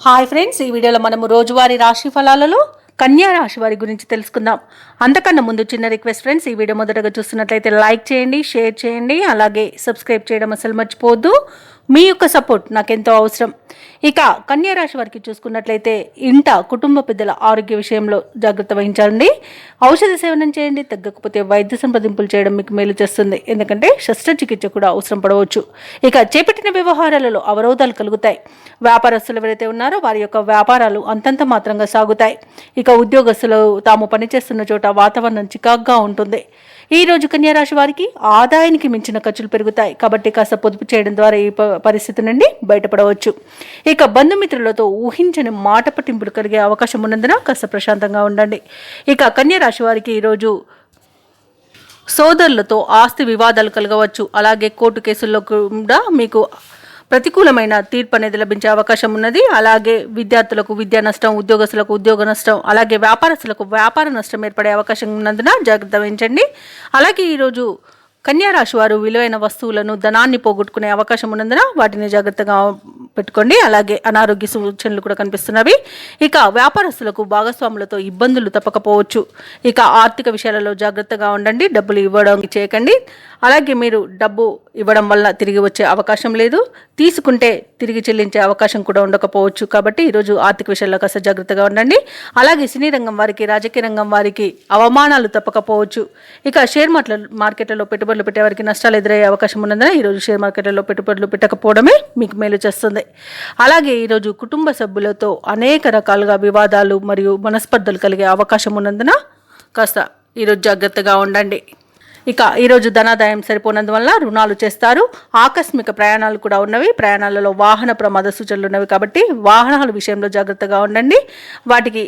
Hi friends, ఈ వీడియోలో మనము రోజువారీ రాశి ఫలాలలో కన్యా రాశి వారి గురించి తెలుసుకుందాం. అంతకన్నా ముందు చిన్న రిక్వెస్ట్ ఫ్రెండ్స్, ఈ వీడియో మొదటగా చూస్తున్నట్లయితే లైక్ చేయండి, షేర్ చేయండి, అలాగే సబ్స్క్రైబ్ చేయడం అసలు మర్చిపోవద్దు. మీ యొక్క సపోర్ట్ నాకెంతో అవసరం. ఇక కన్యా రాశి వారికి చూసుకున్నట్లయితే ఇంట కుటుంబ పెద్దల ఆరోగ్య విషయంలో జాగ్రత్త వహించండి. ఔషధ సేవనం చేయండి. తగ్గకపోతే వైద్య సంప్రదింపులు చేయడం మీకు మేలు చేస్తుంది. ఎందుకంటే శస్త్రచికిత్స కూడా అవసరం పడవచ్చు. ఇక చేపట్టిన వ్యవహారాలలో అవరోధాలు కలుగుతాయి. వ్యాపారస్తులు ఎవరైతే ఉన్నారో వారి యొక్క వ్యాపారాలు అంతంత మాత్రంగా సాగుతాయి. ఇక ఉద్యోగస్తులు తాము పనిచేస్తున్న చోట వాతావరణం చికాగ్గా ఉంటుంది. ఈ రోజు కన్యా రాశి వారికి ఆదాయానికి మించిన ఖర్చులు పెరుగుతాయి. కాబట్టి కాస్త పొదుపు చేయడం ద్వారా ఈ పరిస్థితి నుండి బయటపడవచ్చు. ఇక బంధుమిత్రులతో ఊహించని మాట పట్టింపులు కలిగే అవకాశం ఉన్నందున కాస్త ప్రశాంతంగా ఉండండి. ఇక కన్యా రాశి వారికి ఈరోజు సోదరులతో ఆస్తి వివాదాలు కలగవచ్చు. అలాగే కోర్టు కేసుల్లో కూడా మీకు ప్రతికూలమైన తీర్పు అనేది లభించే అవకాశం ఉన్నది. అలాగే విద్యార్థులకు విద్యా నష్టం, ఉద్యోగస్తులకు ఉద్యోగ నష్టం, అలాగే వ్యాపారస్తులకు వ్యాపార నష్టం ఏర్పడే అవకాశం ఉన్నందున జాగ్రత్త వహించండి. అలాగే ఈరోజు కన్యా రాశి వారు విలువైన వస్తువులను, ధనాన్ని పోగొట్టుకునే అవకాశం ఉన్నందున వాటిని జాగ్రత్తగా పెట్టుకోండి. అలాగే అనారోగ్య సూచనలు కూడా కనిపిస్తున్నవి. ఇక వ్యాపారస్తులకు భాగస్వాములతో ఇబ్బందులు తప్పకపోవచ్చు. ఇక ఆర్థిక విషయాలలో జాగ్రత్తగా ఉండండి. డబ్బులు ఇవ్వడం చేయకండి. అలాగే మీరు డబ్బు ఇవ్వడం వల్ల తిరిగి వచ్చే అవకాశం లేదు, తీసుకుంటే తిరిగి చెల్లించే అవకాశం కూడా ఉండకపోవచ్చు. కాబట్టి ఈరోజు ఆర్థిక విషయాల్లో కాస్త జాగ్రత్తగా ఉండండి. అలాగే సినీ రంగం వారికి, రాజకీయ రంగం వారికి అవమానాలు తప్పకపోవచ్చు. ఇక షేర్ మార్కెట్లలో పెట్టుబడులు పెట్టేవారికి నష్టాలు ఎదురయ్యే అవకాశం ఉన్నందున ఈరోజు షేర్ మార్కెట్లలో పెట్టుబడులు పెట్టకపోవడమే మీకు మేలు చేస్తుంది. అలాగే ఈరోజు కుటుంబ సభ్యులతో అనేక రకాలుగా వివాదాలు మరియు మనస్పర్ధలు కలిగే అవకాశం ఉన్నందున కాస్త ఈరోజు జాగ్రత్తగా ఉండండి. ఇక ఈరోజు ధనాదాయం సరిపోనందువల్ల రుణాలు చేస్తారు. ఆకస్మిక ప్రయాణాలు కూడా ఉన్నవి. ప్రయాణాలలో వాహన ప్రమాద సూచనలు ఉన్నవి. కాబట్టి వాహనాల విషయంలో జాగ్రత్తగా ఉండండి. వాటికి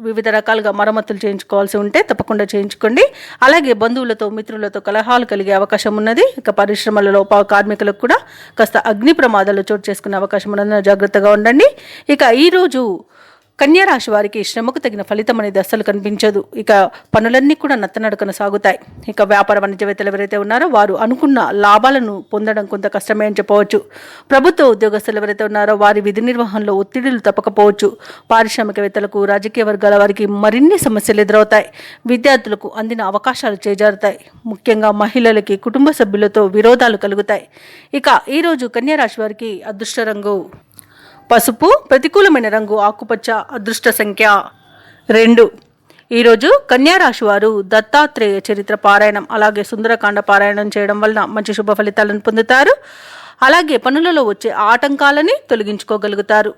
వివిధ రకాలుగా మరమ్మతులు చేయించుకోవాల్సి ఉంటే తప్పకుండా చేయించుకోండి. అలాగే బంధువులతో, మిత్రులతో కలహాలు కలిగే అవకాశం ఉన్నది. ఇక పరిశ్రమలలో కార్మికులకు కూడా కాస్త అగ్ని ప్రమాదాలు చోటు చేసుకునే అవకాశం ఉన్నది. జాగ్రత్తగా ఉండండి. ఇక ఈరోజు కన్యా రాశి వారికి శ్రమకు తగిన ఫలితం అనేది అస్సలు కనిపించదు. ఇక పనులన్నీ కూడా నత్తనడకన సాగుతాయి. ఇక వ్యాపార వాణిజ్యవేత్తలు ఎవరైతే ఉన్నారో వారు అనుకున్న లాభాలను పొందడం కొంత కష్టమే అని చెప్పవచ్చు. ప్రభుత్వ ఉద్యోగస్తులు ఎవరైతే ఉన్నారో వారి విధి నిర్వహణలో ఒత్తిడిలు తప్పకపోవచ్చు. పారిశ్రామికవేత్తలకు, రాజకీయ వర్గాల వారికి మరిన్ని సమస్యలు ఎదురవుతాయి. విద్యార్థులకు అందిన అవకాశాలు చేజారుతాయి. ముఖ్యంగా మహిళలకి కుటుంబ సభ్యులతో విరోధాలు కలుగుతాయి. ఇక ఈరోజు కన్యా రాశి వారికి అదృష్ట రంగు పసుపు, ప్రతికూలమైన రంగు ఆకుపచ్చ, అదృష్ట సంఖ్య 2. ఈరోజు కన్యా రాశి వారు దత్తాత్రేయ చరిత్ర పారాయణం, అలాగే సుందరకాండ పారాయణం చేయడం వలన మంచి శుభ ఫలితాలను పొందుతారు. అలాగే పనులలో వచ్చే ఆటంకాలని తొలగించుకోగలుగుతారు.